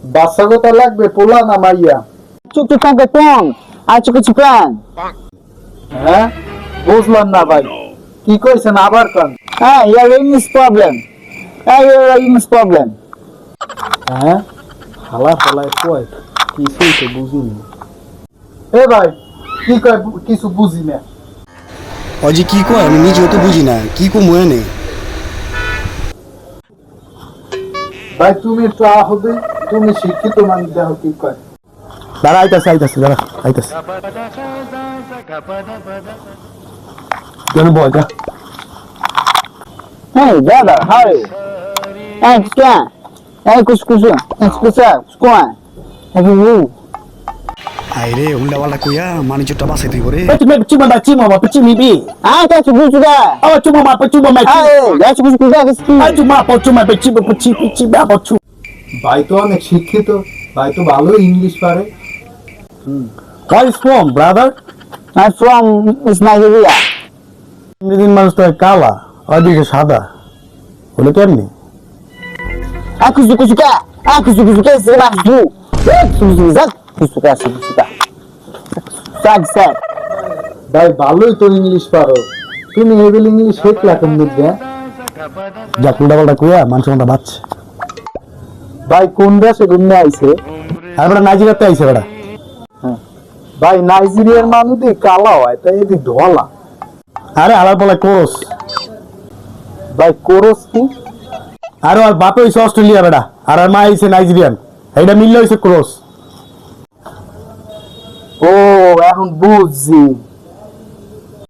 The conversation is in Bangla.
বাচ্চা কথা লাগবে পোলা না মাইয়া? চুক্তি থাকে কোন আর কিছু প্ল্যান? হ্যাঁ বুঝলাম না ভাই, কি কইছেন আবার কান? হ্যাঁ ইয়ার ইংলিশ প্রবলেম, হ্যাঁ ইয়ার ইংলিশ প্রবলেম। হ্যাঁ হালা ফালায় কয় কিছুই তো বুঝিনি। এ ভাই কি কয় কিছু বুঝি না। অজি কি কয় আমি নিজেও তো বুঝি না, কি কো মনে নেই। ভাই তুমি একটু হবে, তুমি শিক্ষিত মানুষ, দেখো কি কয়। দাঁড়া আইতাছে দাঁড়া আইতাছে। কেন বল যা। Hey brother, how are you? Hey क्या? Hey कुछ कौन? Have you? আইরে হুন্ডাওয়ালা কইয়া মানিজটা বাসাই তুই করে। Pecima bibi. Ah, tá subuh juga. আবার চুমা মাপা চুমা মাইছি। Ah, ya subuh juga ke sini. I চুমা পা চুমা পেচি বাবা চু। ভাই তো অনেক শিক্ষিত, ভাই তো ভালো ইংলিশ পারে। Where is from brother? I'm from Nigeria. ইংরেজির মানুষ তো কালা ওদিকে সাদা হলো কেমনি? Aku suka. Sebab tu. Suka. Sad. ভাই ভালোই তো ইংলিশ পারো, তুমি এগুলো ইংলিশ শিখলা কেমনি? যা হুন্ডাওয়ালা কইয়া মানুষ মনটা বাচ্চা। ভাই কোন দেশে ঘুরতে আইছে? আর বেটা নাইজেরিয়াতে আইছে বেটা। ভাই নাইজেরিয়ার মানুষ কালা হয়, তাই এদিক ধলা। আরে আলার বলে কোরস। ভাই কোরস কি? আর ওর বাপে হইছে অস্ট্রেলিয়া বেটা, আর মা হইছে নাইজেরিয়ান, এইটা মিললে হইছে ক্রস। ও এখন বুঝছি।